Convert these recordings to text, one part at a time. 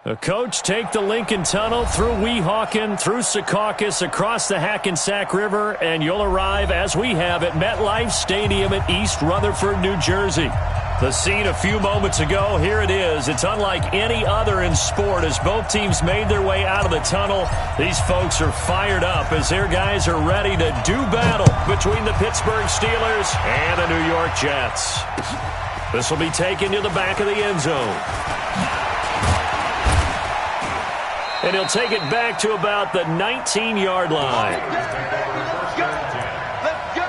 The coach take the Lincoln Tunnel through Weehawken, through Secaucus, across the Hackensack River, and you'll arrive, as we have, at MetLife Stadium in East Rutherford, New Jersey. The scene a few moments ago, here it is. It's unlike any other in sport as both teams made their way out of the tunnel. These folks are fired up as their guys are ready to do battle between the Pittsburgh Steelers and the New York Jets. This will be taken to the back of the end zone. And he'll take it back to about the 19-yard line. Let's go. Let's go.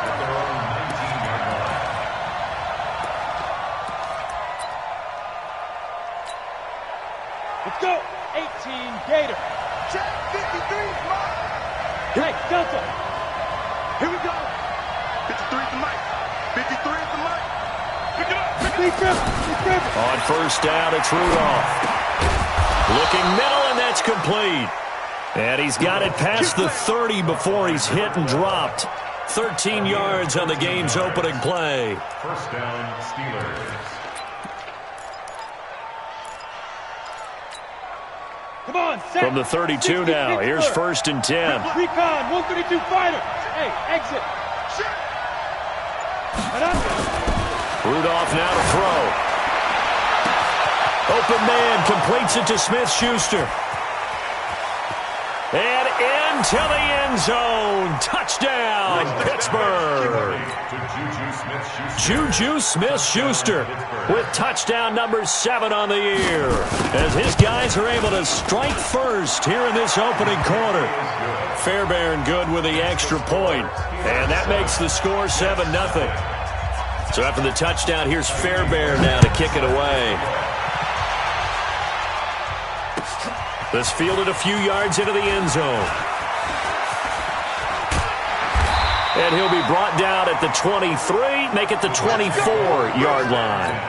Let's go. 18 Gator. Check 53. Hey, Delta. Here we go. 53 is the mic. 53 is the mic. Pick it up. Pick it up. On first down, it's Rudolph. Looking middle, and that's complete. And he's got it past the 30 before he's hit and dropped. 13 yards on the game's opening play. First down, Steelers. Come on, set. From the 32 now, here's first and 10. Recon, 132 fighter. Hey, exit. Rudolph now to throw. Open man completes it to Smith-Schuster. And into the end zone. Touchdown, Pittsburgh. Juju Smith-Schuster with touchdown number 7 on the year as his guys are able to strike first here in this opening quarter. Fairbairn good with the extra point, and that makes the score 7-0. So after the touchdown, here's Fairbairn now to kick it away. This fielded a few yards into the end zone. And he'll be brought down at the 23, make it the 24-yard line.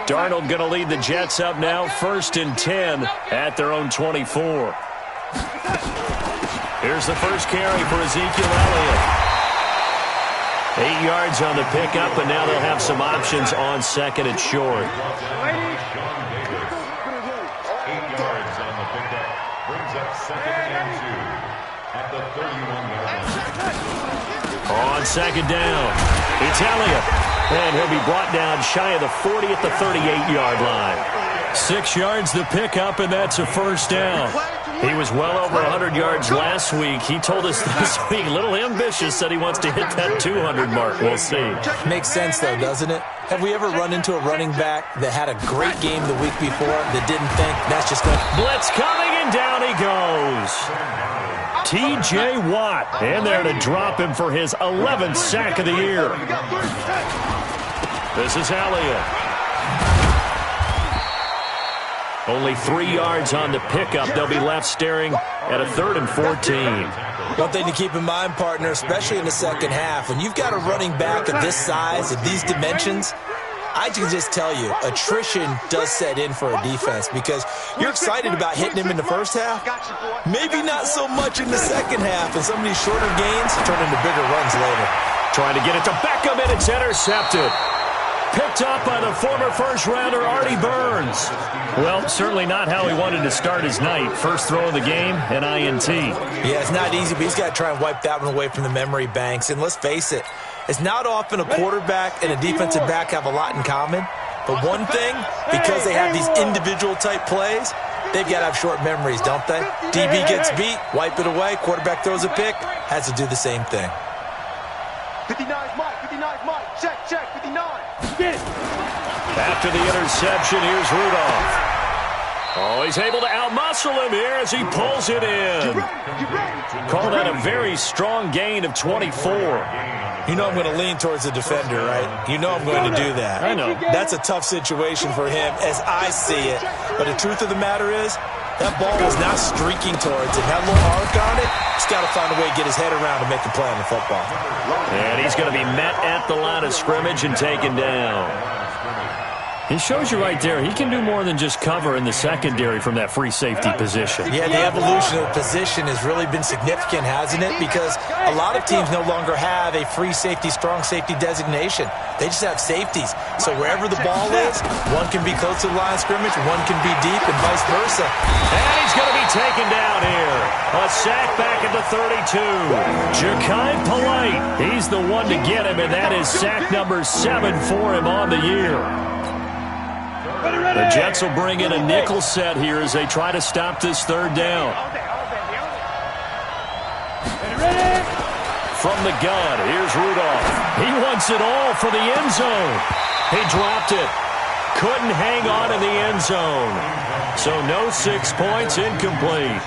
Darnold going to lead the Jets up now, first and 10 at their own 24. Here's the first carry for Ezekiel Elliott. 8 yards on the pickup, and now they'll have some options on second and short. 8 yards on the pickup brings up second and 2 at the 31-yard line. On second down, it's Elliott. And he'll be brought down shy of the 40 at the 38-yard line. 6 yards the pickup, and that's a first down. He was well over 100 yards last week. He told us this week, a little ambitious, said he wants to hit that 200 mark. We'll see. Makes sense, though, doesn't it? Have we ever run into a running back that had a great game the week before that didn't think that's just going to... Blitz coming, and down he goes. T.J. Watt in there to drop him for his 11th sack of the year. This is Elliott. Only 3 yards on the pickup. They'll be left staring at a 3rd and 14. One thing to keep in mind, partner, especially in the second half, when you've got a running back of this size, of these dimensions, I can just tell you, attrition does set in for a defense because you're excited about hitting him in the first half. Maybe not so much in the second half, and some of these shorter gains turn into bigger runs later. Trying to get it to Beckham, and it's intercepted. Picked up by the former first-rounder Artie Burns. Well, certainly not how he wanted to start his night. First throw of the game, an INT. Yeah, it's not easy, but he's got to try and wipe that one away from the memory banks. And let's face it, it's not often a quarterback and a defensive back have a lot in common. But one thing, because they have these individual-type plays, they've got to have short memories, don't they? DB gets beat, wipe it away, quarterback throws a pick, has to do the same thing. 59 Mike, 59 Mike, check, 59. Get it. After the interception, here's Rudolph. Oh, he's able to outmuscle him here as he pulls it in. Call that a very strong gain of 24. You know I'm going to lean towards the defender, right? You know I'm going to do that. I know. That's a tough situation for him as I see it. But the truth of the matter is, that ball was not streaking towards him. That little arc on it, he's got to find a way to get his head around to make a play on the football. And he's going to be met at the line of scrimmage and taken down. It shows you right there, he can do more than just cover in the secondary from that free safety position. Yeah, the evolution of the position has really been significant, hasn't it? Because a lot of teams no longer have a free safety, strong safety designation. They just have safeties. So wherever the ball is, one can be close to the line of scrimmage, one can be deep, and vice versa. And he's going to be taken down here. A sack back at the 32. Ja'Kai Polite, he's the one to get him, and that is sack number 7 for him on the year. The Jets will bring in a nickel set here as they try to stop this third down. From the gun, here's Rudolph. He wants it all for the end zone. He dropped it. Couldn't hang on in the end zone. So no 6 points, incomplete.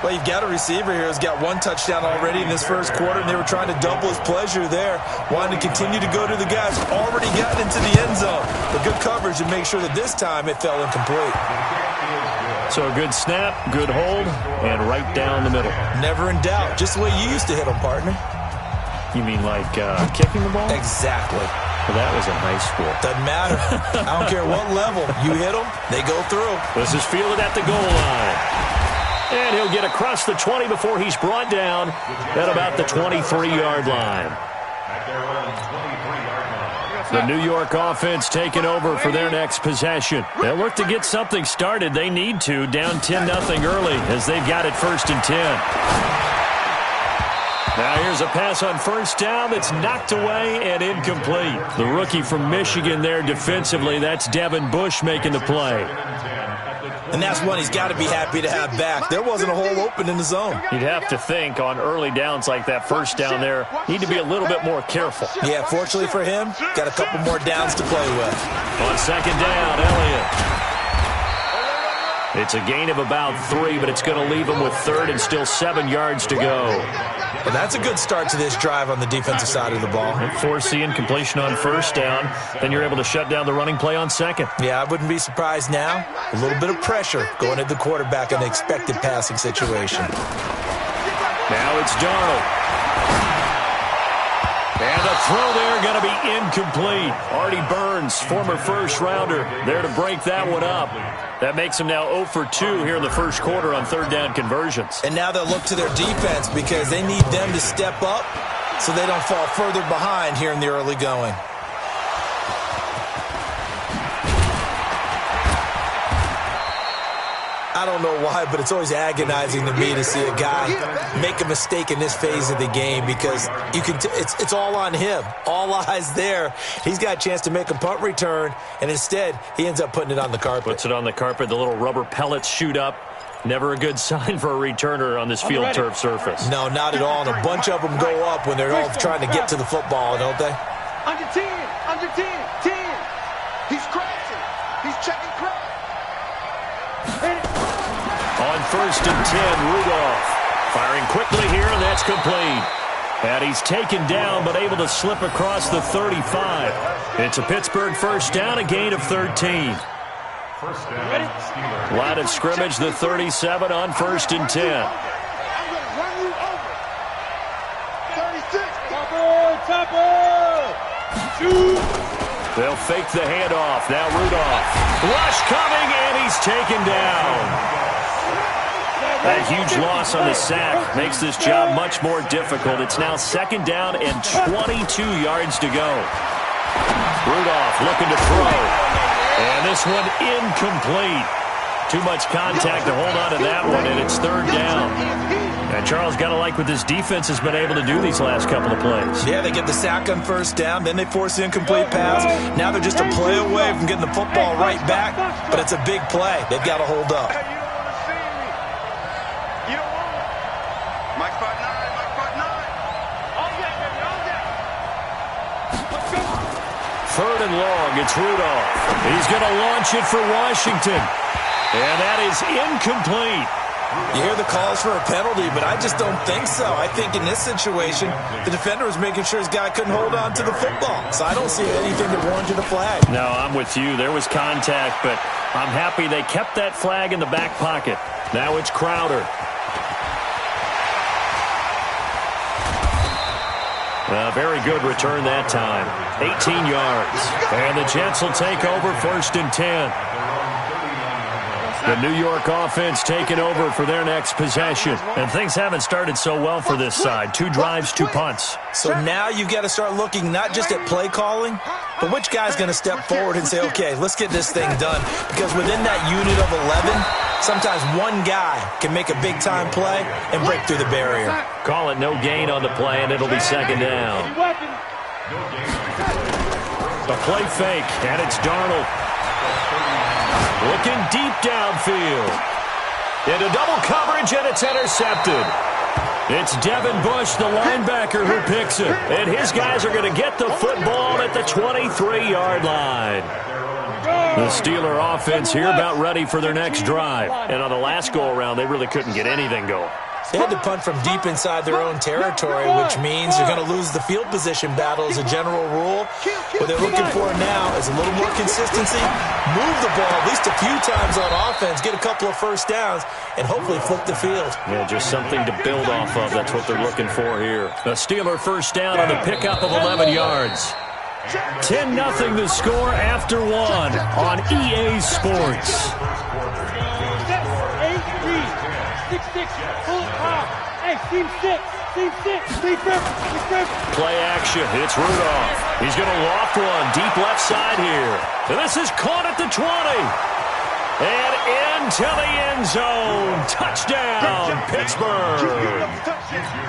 Well, you've got a receiver here who's got 1 touchdown already in this first quarter, and they were trying to double his pleasure there, wanting to continue to go to the guys who already gotten into the end zone. But good coverage to make sure that this time it fell incomplete. So a good snap, good hold, and right down the middle. Never in doubt. Just the way you used to hit them, partner. You mean like kicking the ball? Exactly. Well, that was in high school. Doesn't matter. I don't care what level. You hit them, they go through. This is fielded at the goal line. And he'll get across the 20 before he's brought down at about the 23-yard line. The New York offense taking over for their next possession. They'll look to get something started. They need to, down 10-0 early as they've got it 1st and 10. Now here's a pass on first down that's knocked away and incomplete. The rookie from Michigan there defensively, that's Devin Bush making the play. And that's one he's got to be happy to have back. There wasn't a hole open in the zone. You'd have to think on early downs like that first down there, need to be a little bit more careful. Yeah, fortunately for him, got a couple more downs to play with. On second down, Elliott. It's a gain of about 3, but it's going to leave him with 3rd and still 7 yards to go. And that's a good start to this drive on the defensive side of the ball. And force the incompletion on first down. Then you're able to shut down the running play on second. Yeah, I wouldn't be surprised now. A little bit of pressure going at the quarterback in an expected passing situation. Now it's Darnold. And the throw there going to be incomplete. Artie Burns, former first-rounder, there to break that one up. That makes him now 0 for 2 here in the first quarter on third down conversions. And now they'll look to their defense because they need them to step up so they don't fall further behind here in the early going. I don't know why, but it's always agonizing to me to see a guy make a mistake in this phase of the game because you can. It's all on him. All eyes there. He's got a chance to make a punt return, and instead he ends up putting it on the carpet. Puts it on the carpet. The little rubber pellets shoot up. Never a good sign for a returner on this field turf surface. No, not at all. And a bunch of them go up when they're all trying to get to the football, don't they? Under 10, under 10, 10. He's crashing. He's checking crash. On 1st and 10, Rudolph firing quickly here, and that's complete. And he's taken down, but able to slip across the 35. It's a Pittsburgh first down, a gain of 13. First down, Line of scrimmage, the 37 on 1st and 10. I'm going to run you over. 36. Topper. Shoot. They'll fake the handoff. Now Rudolph. Rush coming, and he's taken down. A huge loss on the sack makes this job much more difficult. It's now 2nd down and 22 yards to go. Rudolph looking to throw. And this one incomplete. Too much contact to hold on to that one, and it's 3rd down. And Charles, got to like what this defense has been able to do these last couple of plays. Yeah, they get the sack on first down, then they force the incomplete pass. Now they're just a play away from getting the football right back, but it's a big play. They've got to hold up. Third and long, it's Rudolph. He's going to launch it for Washington. And that is incomplete. You hear the calls for a penalty, but I just don't think so. I think in this situation, the defender was making sure his guy couldn't hold on to the football. So I don't see anything that warranted a flag. No, I'm with you. There was contact, but I'm happy they kept that flag in the back pocket. Now it's Crowder. Very good return that time. 18 yards. And the Jets will take over 1st and 10. The New York offense taking over for their next possession. And things haven't started so well for this side. 2 drives, 2 punts. So now you've got to start looking not just at play calling, but which guy's going to step forward and say, okay, let's get this thing done. Because within that unit of 11, sometimes one guy can make a big-time play and break through the barrier. Call it no gain on the play, and it'll be 2nd down. A play fake, and it's Darnold. Looking deep downfield. Into double coverage, and it's intercepted. It's Devin Bush, the linebacker, who picks it. And his guys are going to get the football at the 23-yard line. The Steeler offense here about ready for their next drive. And on the last go-around, they really couldn't get anything going. They had to punt from deep inside their own territory, which means they're going to lose the field position battle as a general rule. What they're looking for now is a little more consistency, move the ball at least a few times on offense, get a couple of first downs, and hopefully flip the field. Yeah, just something to build off of. That's what they're looking for here. A Steeler first down on the pickup of 11 yards. 10-0 the score after 1 on EA Sports. 6-6, pull it out. Hey, team 6, Play action, it's Rudolph. He's going to loft one, deep left side here. And this is caught at the 20. And into the end zone. Touchdown, Pittsburgh.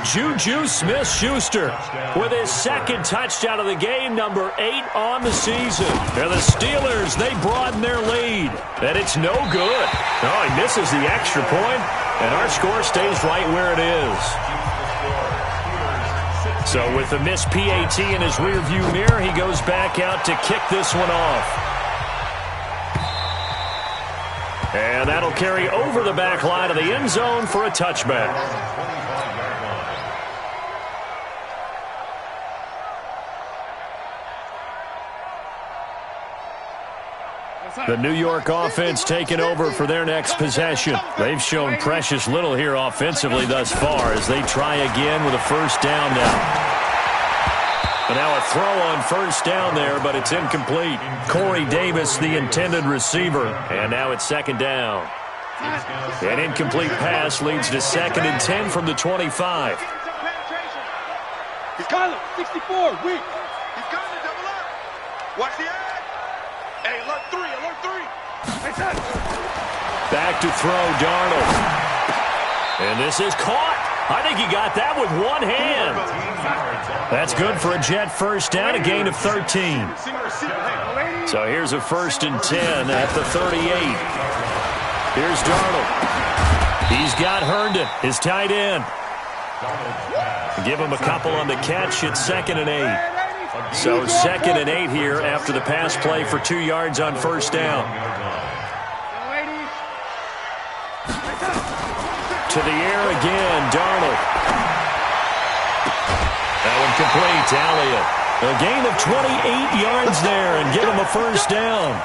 Juju Smith-Schuster with his 2nd touchdown of the game, number 8 on the season. And the Steelers, they broaden their lead. And it's no good. Oh, he misses the extra point, and our score stays right where it is. So with the missed PAT in his rearview mirror, he goes back out to kick this one off. And that'll carry over the back line of the end zone for a touchback. The New York offense taking over for their next possession. They've shown precious little here offensively thus far as they try again with a first down now. And now a throw on first down there, but it's incomplete. Corey Davis, the intended receiver. And now it's 2nd down. An incomplete pass leads to 2nd and 10 from the 25. He's got it, 64, weak. He's got it, double up. Watch the ad. Hey, alert 3. Back to throw, Darnold. And this is caught. I think he got that with one hand. That's good for a Jet first down, a gain of 13. So here's a 1st and 10 at the 38. Here's Darnold. He's got Herndon, his tight end. Give him a couple on the catch. It's 2nd and 8. So 2nd and 8 here after the pass play for 2 yards on first down. To the air again, Darnold. That one complete to Elliott. A gain of 28 yards there and give him a first down.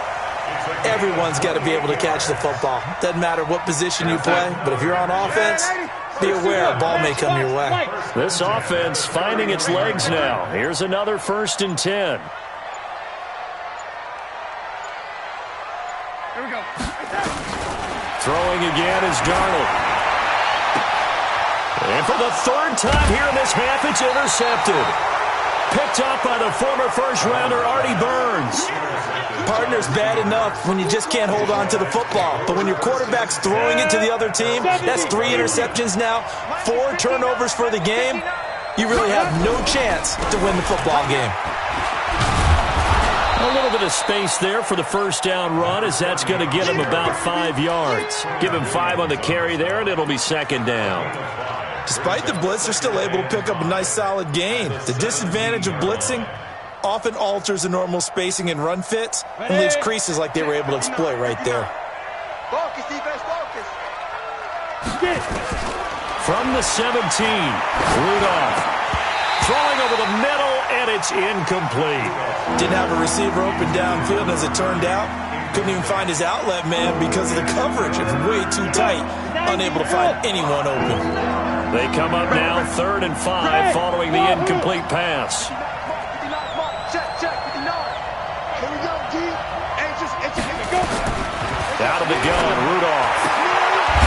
Everyone's got to be able to catch the football. Doesn't matter what position you play, but if you're on offense, be aware a ball may come your way. This offense finding its legs now. Here's another 1st and 10. Here we go. Throwing again is Darnold. And for the 3rd time here in this half, it's intercepted. Picked up by the former first-rounder Artie Burns. Partner's bad enough when you just can't hold on to the football. But when your quarterback's throwing it to the other team, that's 3 interceptions now, 4 turnovers for the game. You really have no chance to win the football game. A little bit of space there for the first down run, as that's going to get him about 5 yards. Give him 5 on the carry there, and it'll be 2nd down. Despite the blitz, they're still able to pick up a nice solid gain. The disadvantage of blitzing often alters the normal spacing and run fits and leaves creases like they were able to exploit right there. Focus, defense, focus. From the 17, Rudolph throwing over the middle, and it's incomplete. Didn't have a receiver open downfield, and as it turned out, couldn't even find his outlet man because of the coverage. It's way too tight, unable to find anyone open. They come up now 3rd and 5 following the incomplete pass. Out of the gun, Rudolph.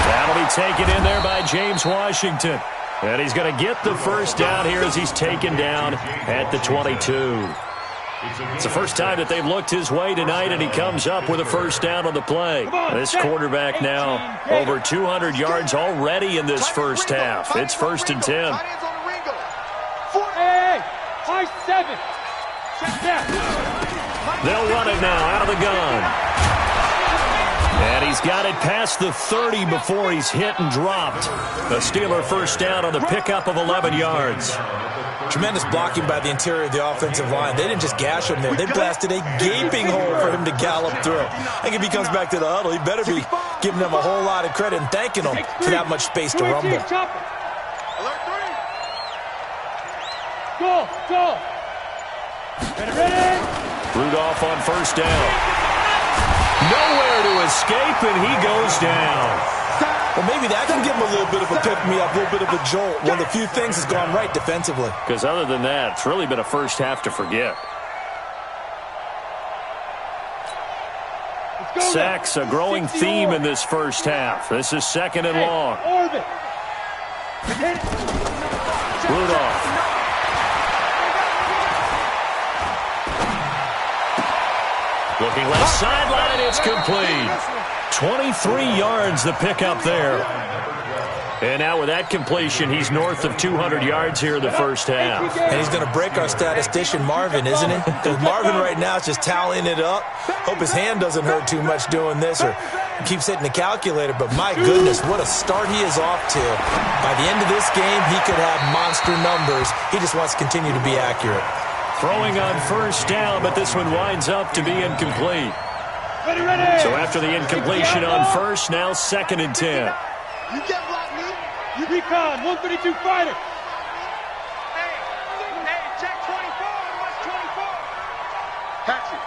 That'll be taken in there by James Washington. And he's going to get the first down here as he's taken down at the 22. It's the first time that they've looked his way tonight, and he comes up with a first down on the play. This quarterback now over 200 yards already in this first half. It's 1st and 10. They'll run it now out of the gun. And he's got it past the 30 before he's hit and dropped. A Steeler first down on the pickup of 11 yards. Tremendous blocking by the interior of the offensive line. They didn't just gash him there. They blasted a gaping hole for him to gallop through. I think if he comes back to the huddle, he better be giving them a whole lot of credit and thanking them for that much space to rumble. Go. Ready. Rudolph on first down. Nowhere to escape, and he goes down. Well, maybe that can give him a little bit of a pick-me-up, a little bit of a jolt. One of the few things has gone right defensively. Because other than that, it's really been a first half to forget. Sacks, a growing theme in this first half. This is 2nd and long. Rudolph. Looking left sideline, it's complete. 23 yards the pickup there. And now with that completion, he's north of 200 yards here in the first half. And he's going to break our statistician Marvin, isn't he? Because Marvin right now is just tallying it up. Hope his hand doesn't hurt too much doing this or keeps hitting the calculator. But my goodness, what a start he is off to. By the end of this game, he could have monster numbers. He just wants to continue to be accurate. Throwing on first down, but this one winds up to be incomplete. Ready. So after the incompletion on first, now 2nd and 10. You can't block me. You recon, 132 fighter. Hey, check 24. What's 24? Hatchet.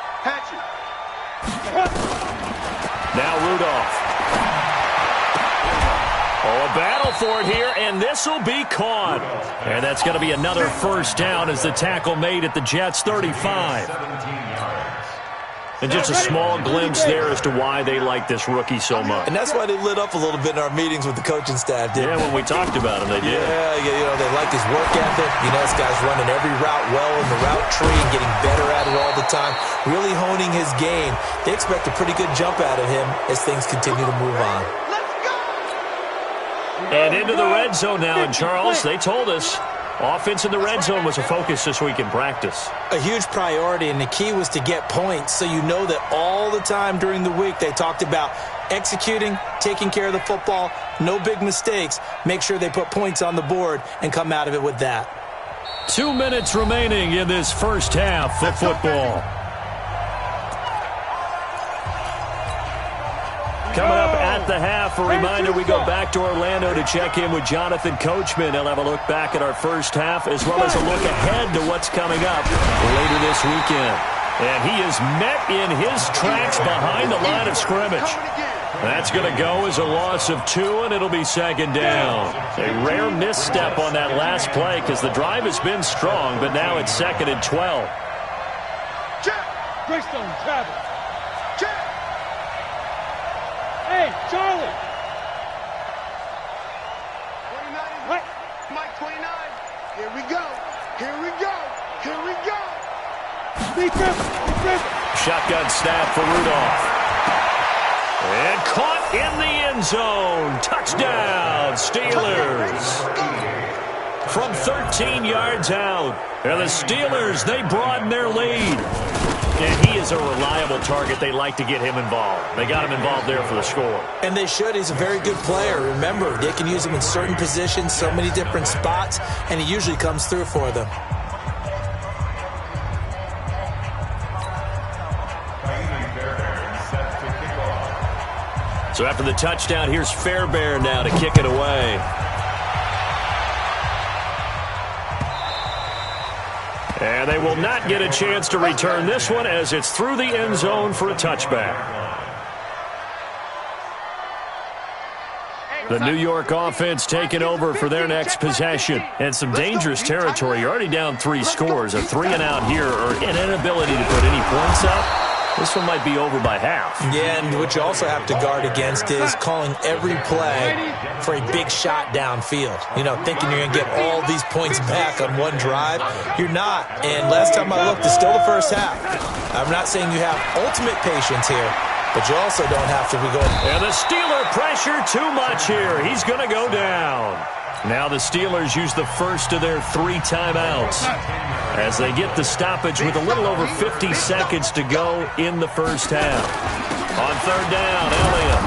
Now Rudolph. Oh, a battle for it here, and this will be caught. And that's going to be another first down as the tackle made at the Jets' 35. And just a small glimpse there as to why they like this rookie so much. And that's why they lit up a little bit in our meetings with the coaching staff, didn't they? Yeah, when we talked about him, they did. Yeah, they like his work ethic. This guy's running every route well in the route tree and getting better at it all the time, really honing his game. They expect a pretty good jump out of him as things continue to move on. And into the red zone now, and Charles, they told us offense in the red zone was a focus this week in practice. A huge priority, and the key was to get points. So you know that all the time during the week they talked about executing, taking care of the football, no big mistakes. Make sure they put points on the board and come out of it with that. 2 minutes remaining in this first half of football. Coming up at the half, a reminder, we go back to Orlando to check in with Jonathan Coachman. He'll have a look back at our first half as well as a look ahead to what's coming up later this weekend. And he is met in his tracks behind the line of scrimmage. That's going to go as a loss of 2, and it'll be 2nd down. A rare misstep on that last play because the drive has been strong, but now it's 2nd and 12. Greystone travel. Hey, Charlie. 29. What? Mike 29. Here we go. Shotgun snap for Rudolph. And caught in the end zone. Touchdown, Steelers. From 13 yards out. And the Steelers, they broaden their lead. And he is a reliable target. They like to get him involved. They got him involved there for the score. And they should. He's a very good player. Remember, they can use him in certain positions, so many different spots, and he usually comes through for them. So after the touchdown, here's Fairbairn now to kick it away. And they will not get a chance to return this one as it's through the end zone for a touchback. The New York offense taking over for their next possession. And some dangerous territory. You're already down 3 scores. A 3-and-out here or an inability to put any points up. This one might be over by half. Yeah, and what you also have to guard against is calling every play for a big shot downfield. You know, thinking you're going to get all these points back on one drive. You're not. And last time I looked, it's still the first half. I'm not saying you have ultimate patience here, but you also don't have to be going. And the Steeler pressure too much here. He's going to go down. Now the Steelers use the first of their 3 timeouts as they get the stoppage with a little over 50 seconds to go in the first half. On 3rd down, Elliott.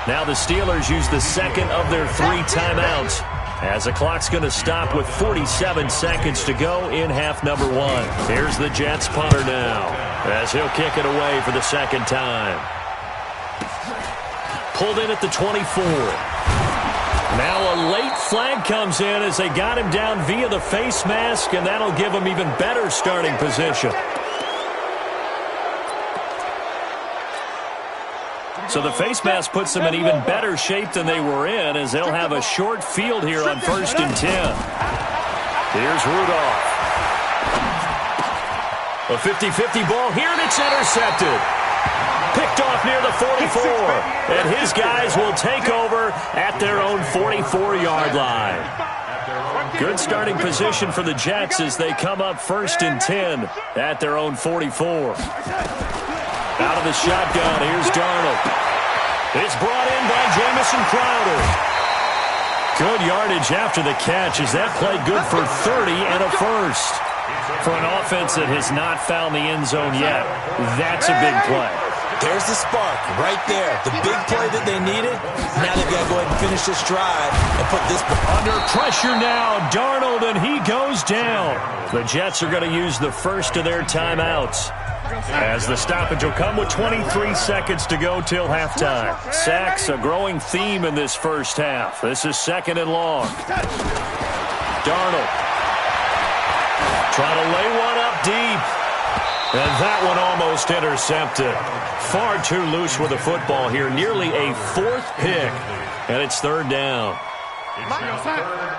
Now the Steelers use the second of their 3 timeouts as the clock's going to stop with 47 seconds to go in half number 1. Here's the Jets punter now as he'll kick it away for the second time. Pulled in at the 24. Now a late flag comes in as they got him down via the face mask, and that'll give him even better starting position. So the face mask puts them in even better shape than they were in as they'll have a short field here on 1st and 10. Here's Rudolph. A 50-50 ball here, and it's intercepted. Picked off near the 44, and his guys will take over at their own 44-yard line. Good starting position for the Jets as they come up 1st and 10 at their own 44. Out of the shotgun, here's Darnold. It's brought in by Jamison Crowder. Good yardage after the catch as that played good for 30 and a first. For an offense that has not found the end zone yet, that's a big play. There's the spark right there. The big play that they needed. Now they've got to go ahead and finish this drive and put this under pressure now. Darnold, and he goes down. The Jets are going to use the first of their timeouts as the stoppage will come with 23 seconds to go till halftime. Sacks, a growing theme in this first half. This is 2nd and long. Darnold trying to lay one up deep. And that one almost intercepted. Far too loose with the football here. Nearly a 4th pick. And it's 3rd down.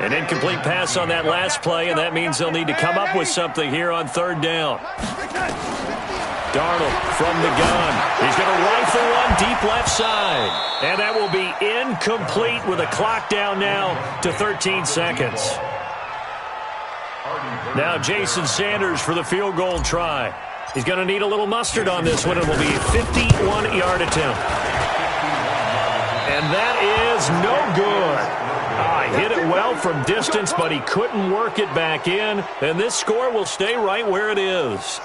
An incomplete pass on that last play, and that means they'll need to come up with something here on 3rd down. Darnold from the gun. He's going to rifle one deep left side. And that will be incomplete with a clock down now to 13 seconds. Now Jason Sanders for the field goal try. He's going to need a little mustard on this one. It will be a 51-yard attempt. And that is no good. He hit it well from distance, but he couldn't work it back in. And this score will stay right where it is.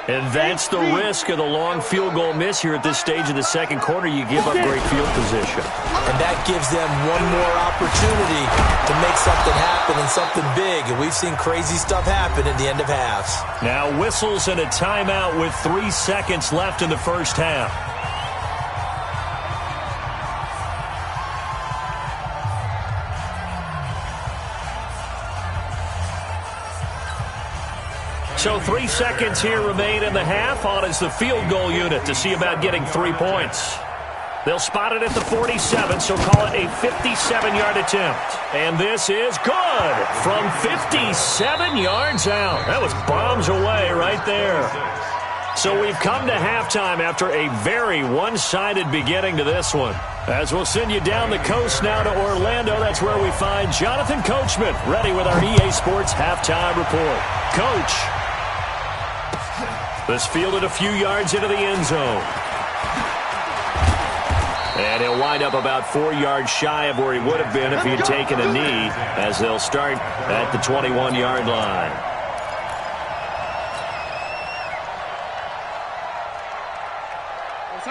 And that's the risk of the long field goal miss here at this stage of the second quarter. You give up great field position. And that gives them one more opportunity to make something happen and something big. And we've seen crazy stuff happen at the end of halves. Now whistles and a timeout with 3 seconds left in the first half. So 3 seconds here remain in the half. On is the field goal unit to see about getting 3 points. They'll spot it at the 47, so call it a 57-yard attempt. And this is good from 57 yards out. That was bombs away right there. So we've come to halftime after a very one-sided beginning to this one. As we'll send you down the coast now to Orlando, that's where we find Jonathan Coachman ready with our EA Sports halftime report. Coach. This fielded a few yards into the end zone. And he'll wind up about 4 yards shy of where he would have been if he had taken a knee, as they'll start at the 21-yard line.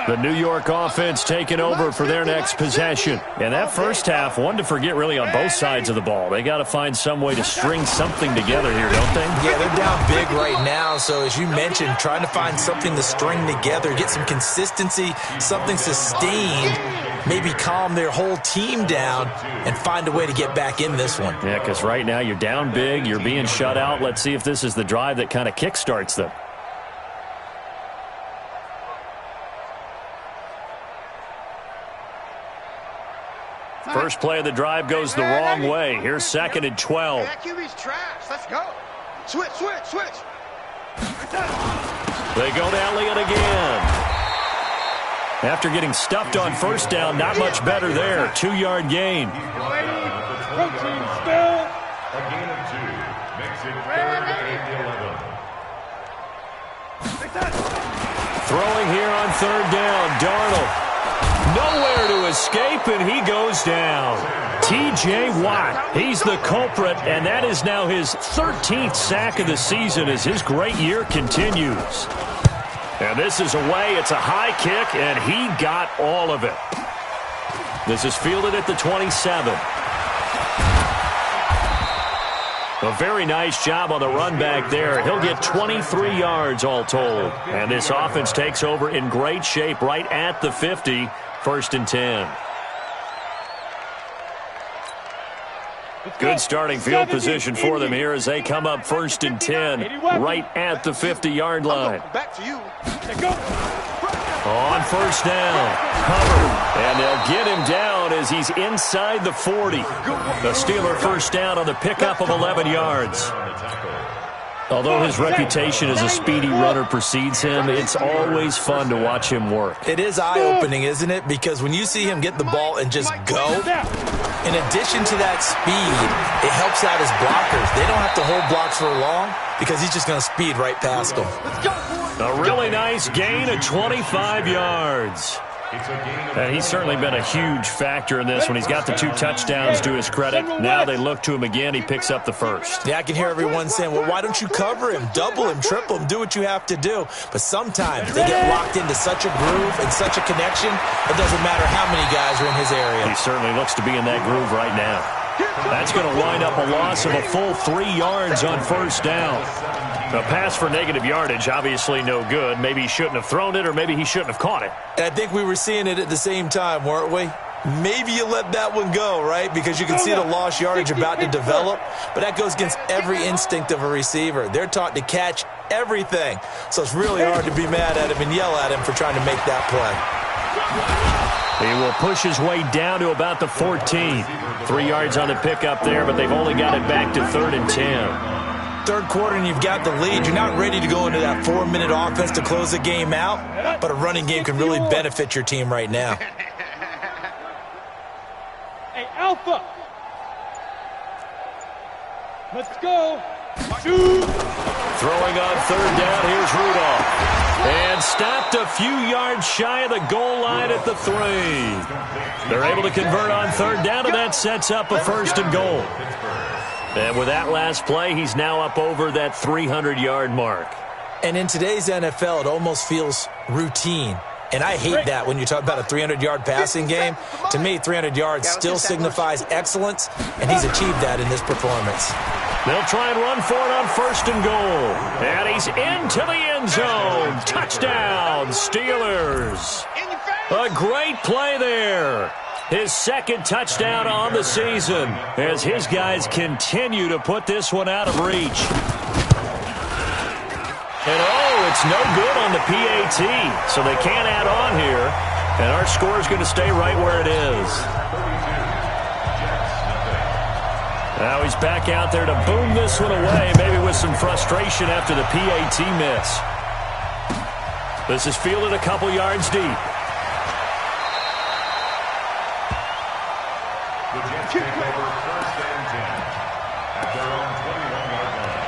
The New York offense taking over for their next possession. And that first half, one to forget really on both sides of the ball. They got to find some way to string something together here, don't they? Yeah, they're down big right now. So as you mentioned, trying to find something to string together, get some consistency, something sustained, maybe calm their whole team down and find a way to get back in this one. Yeah, because right now you're down big, you're being shut out. Let's see if this is the drive that kind of kickstarts them. First play of the drive goes the wrong way. Here's 2nd and 12. That QB's trash. Let's go. Switch. They go to Elliott again. After getting stuffed on first down, not much better there. 2-yard gain. Coaching still. A gain of 2. Makes it 3rd and 11. Throwing here on 3rd down. Darnold. Nowhere to escape, and he goes down. T.J. Watt, he's the culprit, and that is now his 13th sack of the season as his great year continues. And this is away. It's a high kick, and he got all of it. This is fielded at the 27. A very nice job on the run back there. He'll get 23 yards all told. And this offense takes over in great shape right at the 50, 1st and 10. Good starting field position for them here as they come up 1st and 10 right at the 50-yard line. Back to you. Go. On 1st down, covered, and they'll get him down as he's inside the 40. The Steeler 1st down on the pickup of 11 yards. Although his reputation as a speedy runner precedes him, it's always fun to watch him work. It is eye-opening, isn't it? Because when you see him get the ball and just go, in addition to that speed, it helps out his blockers. They don't have to hold blocks for long because he's just going to speed right past them. A really nice gain of 25 yards. And he's certainly been a huge factor in this when he's got the 2 touchdowns to his credit. Now they look to him again. He picks up the 1st. Yeah, I can hear everyone saying, well, why don't you cover him, double him, triple him, do what you have to do. But sometimes they get locked into such a groove and such a connection, it doesn't matter how many guys are in his area. He certainly looks to be in that groove right now. That's going to wind up a loss of a full 3 yards on 1st down. A pass for negative yardage, obviously no good. Maybe he shouldn't have thrown it, or maybe he shouldn't have caught it. And I think we were seeing it at the same time, weren't we? Maybe you let that one go, right? Because you can see the lost yardage about to develop. But that goes against every instinct of a receiver. They're taught to catch everything. So it's really hard to be mad at him and yell at him for trying to make that play. He will push his way down to about the 14. 3 yards on the pickup there, but they've only got it back to 3rd and 10. 3rd quarter and you've got the lead. You're not ready to go into that 4-minute offense to close the game out, but a running game can really benefit your team right now. Hey, Alpha. Let's go. 2. Throwing on 3rd down, here's Rudolph. And stopped a few yards shy of the goal line at the 3. They're able to convert on 3rd down, and that sets up a 1st and goal. And with that last play, he's now up over that 300-yard mark. And in today's NFL, it almost feels routine. And I hate that when you talk about a 300-yard passing game. To me, 300 yards still signifies excellence, and he's achieved that in this performance. They'll try and run for it on 1st and goal. And he's into the end zone. Touchdown, Steelers. A great play there. His 2nd touchdown on the season as his guys continue to put this one out of reach. And it's no good on the PAT, so they can't add on here. And our score is going to stay right where it is. Now he's back out there to boom this one away, maybe with some frustration after the PAT miss. This is fielded a couple yards deep. The Jets take over 1st and 10 at their own 21-yard line.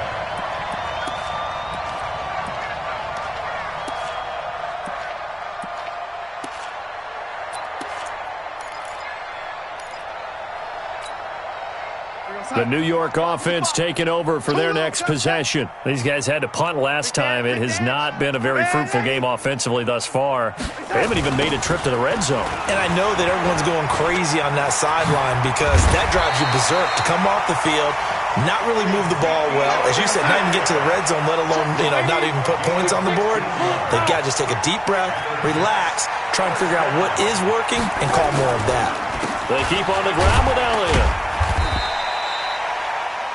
The New York offense taking over for their next possession. These guys had to punt last time. It has not been a very fruitful game offensively thus far. They haven't even made a trip to the red zone. And I know that everyone's going crazy on that sideline because that drives you berserk to come off the field, not really move the ball well. As you said, not even get to the red zone, let alone, not even put points on the board. They've got to just take a deep breath, relax, try and figure out what is working, and call more of that. They keep on the ground with Elliott.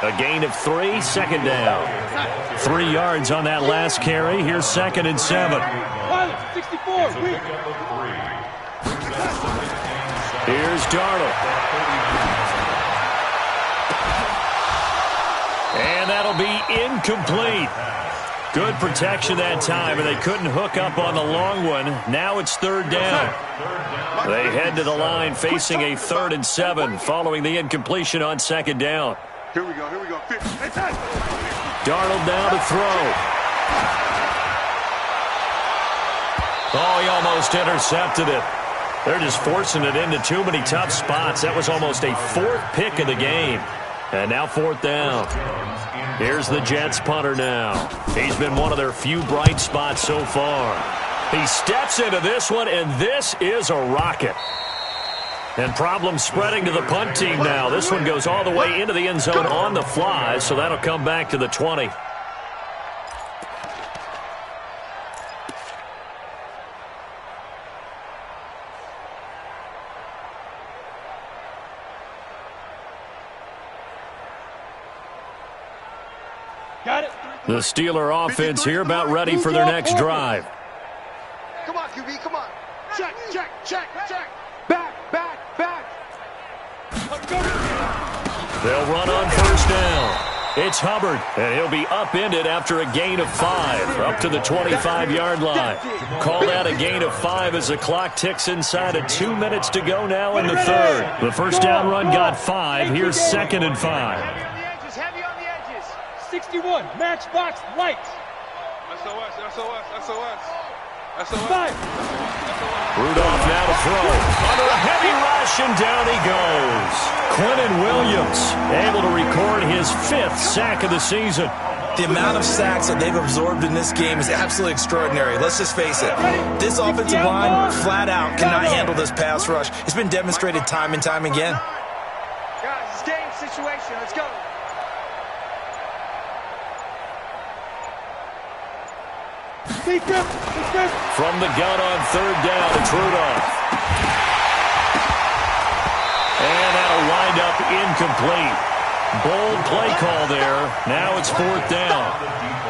A gain of 3, second down. 3 yards on that last carry. Here's 2nd and 7. 64. Here's Darnold. And that'll be incomplete. Good protection that time, and they couldn't hook up on the long one. Now it's 3rd down. They head to the line facing a 3rd and 7 following the incompletion on 2nd down. Here we go. Darnold now to throw. Oh, he almost intercepted it. They're just forcing it into too many tough spots. That was almost a 4th pick of the game. And now 4th down. Here's the Jets punter now. He's been one of their few bright spots so far. He steps into this one, and this is a rocket. And problems spreading to the punt team now. This one goes all the way into the end zone on the fly, so that'll come back to the 20. Got it. The Steeler offense here about ready for their next drive. Come on, QB, come on. Check. Back. They'll run on 1st down. It's Hubbard, and he'll be upended after a gain of 5, up to the 25-yard line. Call that a gain of 5 as the clock ticks inside of 2 minutes to go now in the 3rd. The first down run got 5. Here's 2nd and 5. Heavy on the edges. 61, matchbox lights. SOS. Rudolph now to throw. Under a heavy rush, and down he goes. Quinnen Williams able to record his 5th sack of the season. The amount of sacks that they've absorbed in this game is absolutely extraordinary. Let's just face it. This offensive line, flat out, cannot handle this pass rush. It's been demonstrated time and time again. Guys, it's game situation. Let's go. From the gun on 3rd down, it's Rudolph. And that'll wind up incomplete. Bold play call there. Now it's 4th down.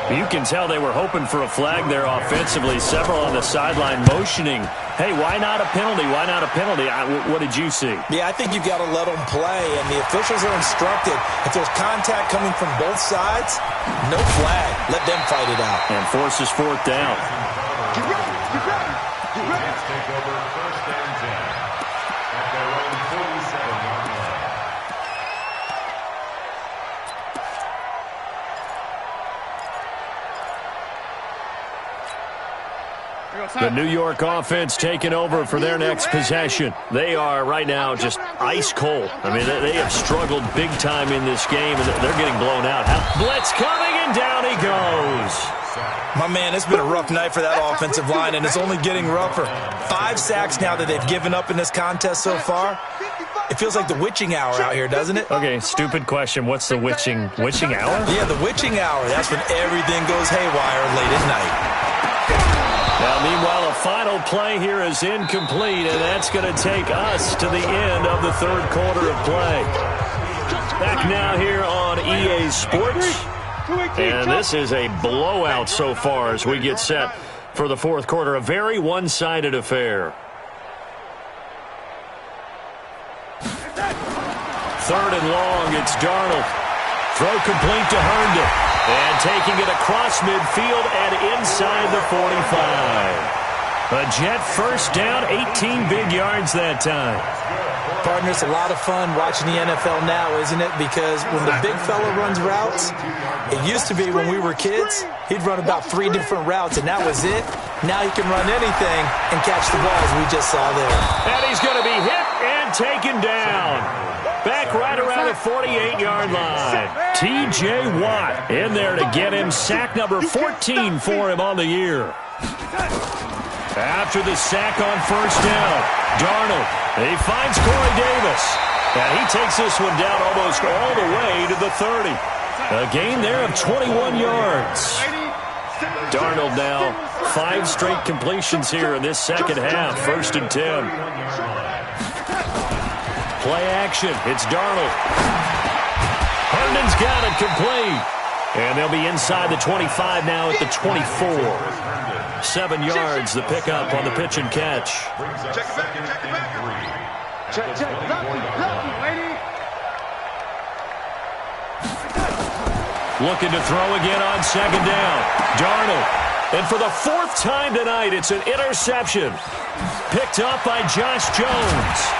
You can tell they were hoping for a flag there offensively. Several on the sideline motioning, hey, why not a penalty? Why not a penalty? What did you see? Yeah, I think you've got to let them play, and the officials are instructed. If there's contact coming from both sides, no flag. Let them fight it out. And forces 4th down. Get ready. Let's take over 1st and 10 at their own 47-yard line. The New York offense taking over for their next possession. They are right now just ice cold. I mean, they have struggled big time in this game, and they're getting blown out. Blitz coming, and down he goes. My man, it's been a rough night for that offensive line, and it's only getting rougher. 5 sacks now that they've given up in this contest so far. It feels like the witching hour out here, doesn't it? Okay, stupid question. What's the witching hour? Yeah, the witching hour. That's when everything goes haywire late at night. Now, meanwhile, a final play here is incomplete, and that's going to take us to the end of the 3rd quarter of play. Back now here on EA Sports, and this is a blowout so far as we get set for the 4th quarter. A very one-sided affair. 3rd and long, it's Darnold. Throw complete to Herndon. And taking it across midfield and inside the 45. A Jet first down, 18 big yards that time. Partner, it's a lot of fun watching the NFL now, isn't it? Because when the big fella runs routes, it used to be when we were kids, he'd run about 3 different routes, and that was it. Now he can run anything and catch the ball, as we just saw there. And he's going to be hit and taken down. Back right around the 48-yard line. T.J. Watt in there to get him. Sack number 14 for him on the year. After the sack on first down, Darnold, he finds Corey Davis. And he takes this one down almost all the way to the 30. A gain there of 21 yards. Darnold now 5 straight completions here in this second half. 1st and 10. Play action. It's Darnold. Herndon's got it complete. And they'll be inside the 25 now at the 24. 7 yards, the pickup on the pitch and catch. Check. Lucky, lady. Looking to throw again on second down. Darnold. And for the 4th time tonight, it's an interception. Picked up by Josh Jones.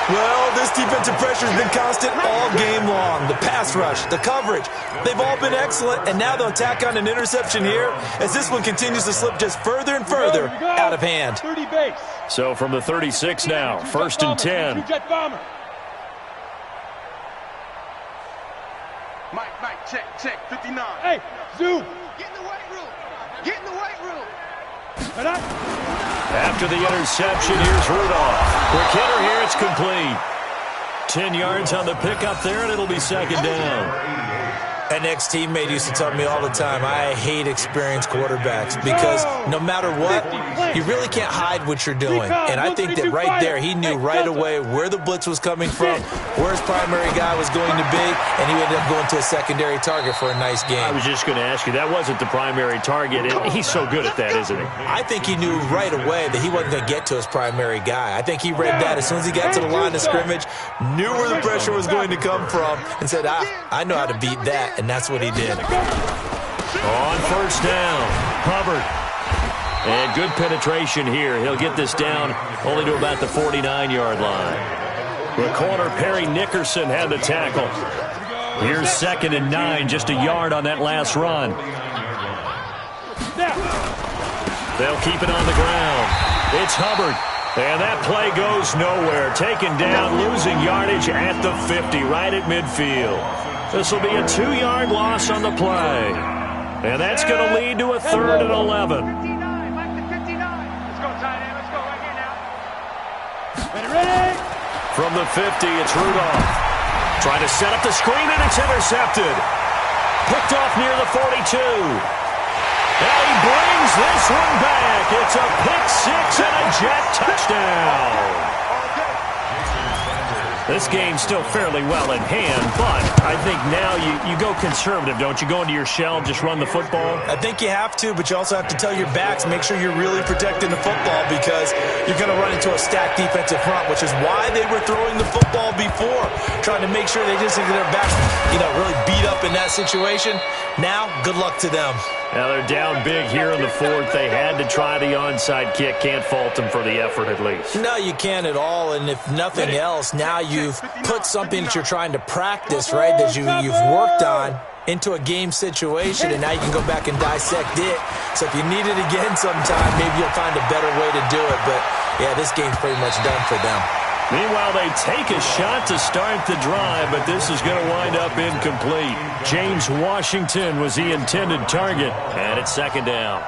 Well, this defensive pressure has been constant all game long. The pass rush, the coverage, they've all been excellent, and now they'll tack on an interception here as this one continues to slip just further and further out of hand. 30 base. So from the 36 now, 1st and 10. Mike, check, 59. Hey, zoom. Get in the weight room. After the interception, here's Rudolph. Quick hitter here, it's complete. 10 yards on the pickup there, and it'll be second down. An ex-teammate used to tell me all the time, I hate experienced quarterbacks because no matter what, you really can't hide what you're doing. And I think that right there, he knew right away where the blitz was coming from, where his primary guy was going to be, and he ended up going to a secondary target for a nice game. I was just going to ask you, that wasn't the primary target, and he's so good at that, isn't he? I think he knew right away that he wasn't going to get to his primary guy. I think he read that as soon as he got to the line of scrimmage, knew where the pressure was going to come from, and said, I know how to beat that. And that's what he did. On first down, Hubbard. And good penetration here. He'll get this down only to about the 49-yard line. The corner, Perry Nickerson, had the tackle. Here's 2nd and 9, just a yard on that last run. They'll keep it on the ground. It's Hubbard. And that play goes nowhere. Taken down, losing yardage at the 50, right at midfield. This will be a 2-yard loss on the play. And that's going to lead to a 3rd and 11. Let's go, tight end. Let's go right here now. Ready? From the 50, it's Rudolph. Trying to set up the screen, and it's intercepted. Picked off near the 42. And he brings this one back. It's a pick 6 and a jet touchdown. This game's still fairly well in hand, but I think now you go conservative, don't you? Go into your shell, just run the football? I think you have to, but you also have to tell your backs, make sure you're really protecting the football because you're going to run into a stacked defensive front, which is why they were throwing the football before, trying to make sure they just get their backs, really beat up in that situation. Now, good luck to them. Now they're down big here in the 4th. They had to try the onside kick. Can't fault them for the effort at least. No, you can't at all. And if nothing else, now you've put something that you're trying to practice, right, that you've worked on into a game situation, and now you can go back and dissect it. So if you need it again sometime, maybe you'll find a better way to do it. But, yeah, this game's pretty much done for them. Meanwhile, they take a shot to start the drive, but this is going to wind up incomplete. James Washington was the intended target, and it's 2nd down.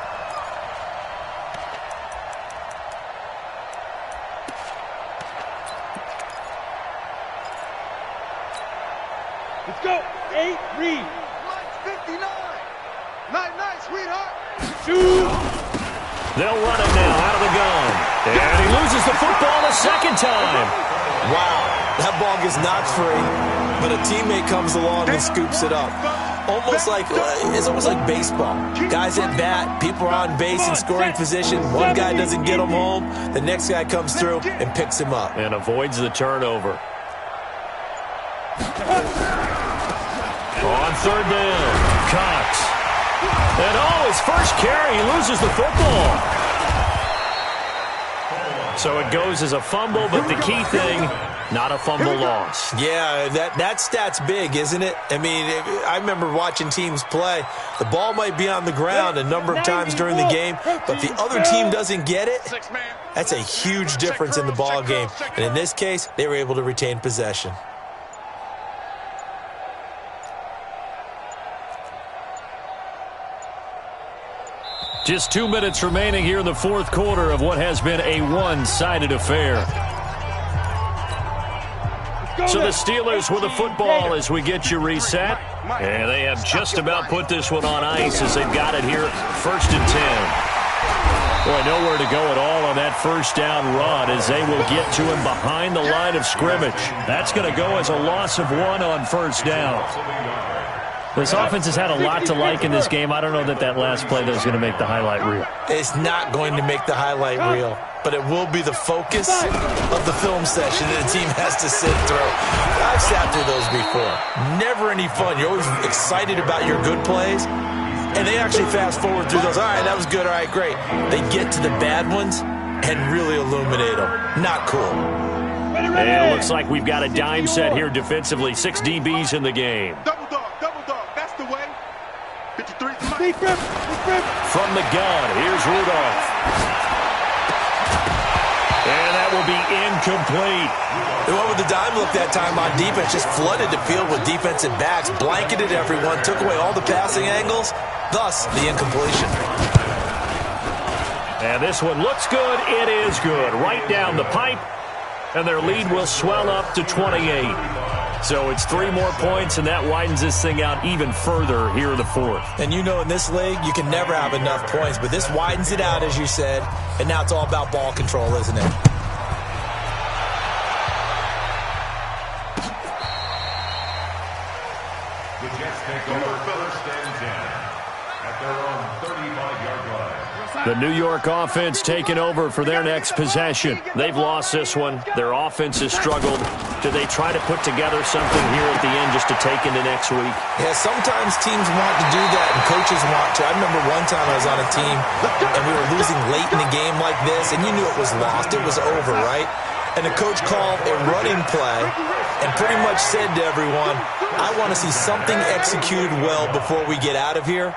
Let's go. 8, read. Line 59. Night, sweetheart. Shoot. They'll run it now out of the gun. And he loses the football a 2nd time. Wow, that ball gets knocked free, but a teammate comes along and scoops it up. It's almost like baseball. Guys at bat, people are on base in scoring position. One guy doesn't get him home. The next guy comes through and picks him up. And avoids the turnover. On 3rd down, Cox. And his first carry, he loses the football. So it goes as a fumble, but the key thing, not a fumble loss. Yeah, that stat's big, isn't it? I mean, I remember watching teams play. The ball might be on the ground a number of times during the game, but the other team doesn't get it. That's a huge difference in the ball game. And in this case, they were able to retain possession. Just 2 minutes remaining here in the fourth quarter of what has been a one-sided affair. So the Steelers with the football as we get you reset. And they have just about put this one on ice as they've got it here, 1st and 10. Boy, nowhere to go at all on that first down run as they will get to him behind the line of scrimmage. That's going to go as a loss of 1 on first down. This offense has had a lot to like in this game. I don't know that last play that is going to make the highlight reel. It's not going to make the highlight reel, but it will be the focus of the film session that the team has to sit through. I've sat through those before. Never any fun. You're always excited about your good plays, and they actually fast forward through those. All right, that was good. All right, great. They get to the bad ones and really illuminate them. Not cool. And it looks like we've got a dime set here defensively. 6 DBs in the game. Double dog. That's the way. 53. From the gun, here's Rudolph. And that will be incomplete. The one with the dime look that time on defense just flooded the field with defensive backs, blanketed everyone, took away all the passing angles, thus the incompletion. And this one looks good. It is good. Right down the pipe. And their lead will swell up to 28. So it's 3 more points, and that widens this thing out even further here in the fourth. And you know in this league, you can never have enough points, but this widens it out, as you said, and now it's all about ball control, isn't it? The Jets take over 1st and 10 at their own 35-yard line. The New York offense taking over for their next possession. They've lost this one. Their offense has struggled. Do they try to put together something here at the end just to take into next week? Yeah, sometimes teams want to do that and coaches want to. I remember one time I was on a team and we were losing late in the game like this, and you knew it was lost. It was over, right? And the coach called a running play and pretty much said to everyone, I want to see something executed well before we get out of here.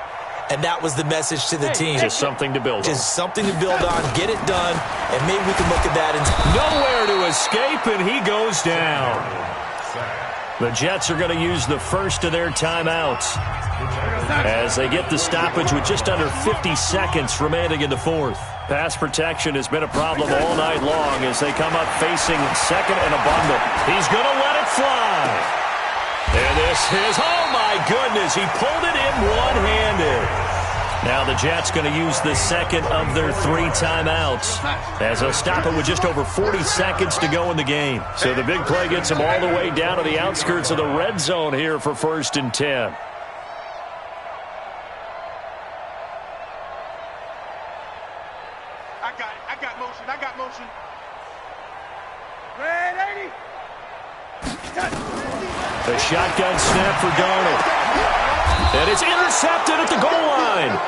And that was the message to the team. Just something to build on. Just something to build on. Get it done, and maybe we can look at that. Nowhere to escape, and he goes down. The Jets are going to use the first of their timeouts as they get the stoppage with just under 50 seconds remaining in the fourth. Pass protection has been a problem all night long as they come up facing second and a bundle. He's going to let it fly. And this is, oh my goodness, he pulled it in one-handed. Now the Jets going to use the second of their 3 timeouts as they'll stop it with just over 40 seconds to go in the game. So the big play gets them all the way down to the outskirts of the red zone here for 1st and 10. I got motion. Red 80. A shotgun snap for Darnold. And it's intercepted at the goal line.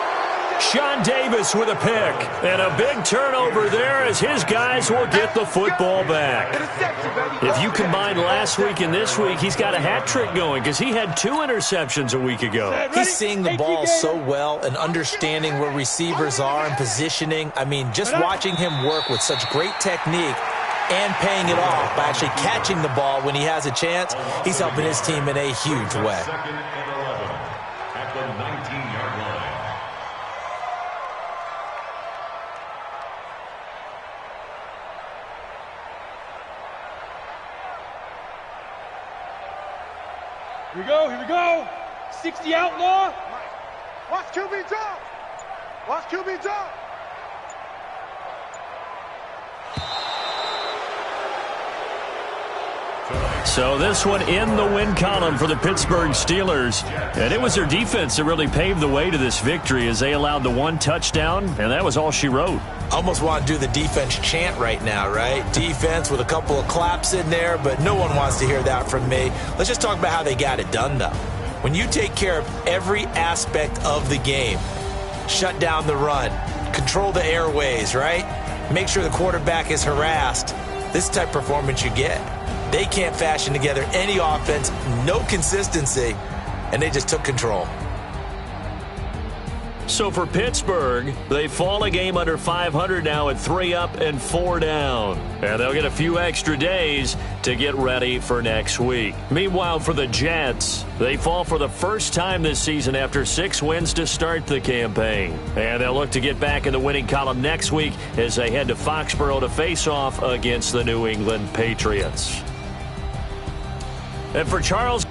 Sean Davis with a pick. And a big turnover there as his guys will get the football back. If you combine last week and this week, he's got a hat trick going because he had 2 interceptions a week ago. He's seeing the ball so well and understanding where receivers are and positioning. I mean, just watching him work with such great technique and paying it off by actually catching the ball when he has a chance, he's helping his team in a huge way. 2nd and 11 at the 19-yard line. Here we go. 60 outlaw. Watch QB drop. Watch QB drop. So this one in the win column for the Pittsburgh Steelers. And it was their defense that really paved the way to this victory as they allowed the 1 touchdown, and that was all she wrote. Almost want to do the defense chant right now, right? Defense with a couple of claps in there, but no one wants to hear that from me. Let's just talk about how they got it done, though. When you take care of every aspect of the game, shut down the run, control the airways, right? Make sure the quarterback is harassed. This type of performance you get. They can't fashion together any offense, no consistency, and they just took control. So for Pittsburgh, they fall a game under 500 now at 3 up and 4 down. And they'll get a few extra days to get ready for next week. Meanwhile, for the Jets, they fall for the first time this season after 6 wins to start the campaign. And they'll look to get back in the winning column next week as they head to Foxborough to face off against the New England Patriots. And for Charles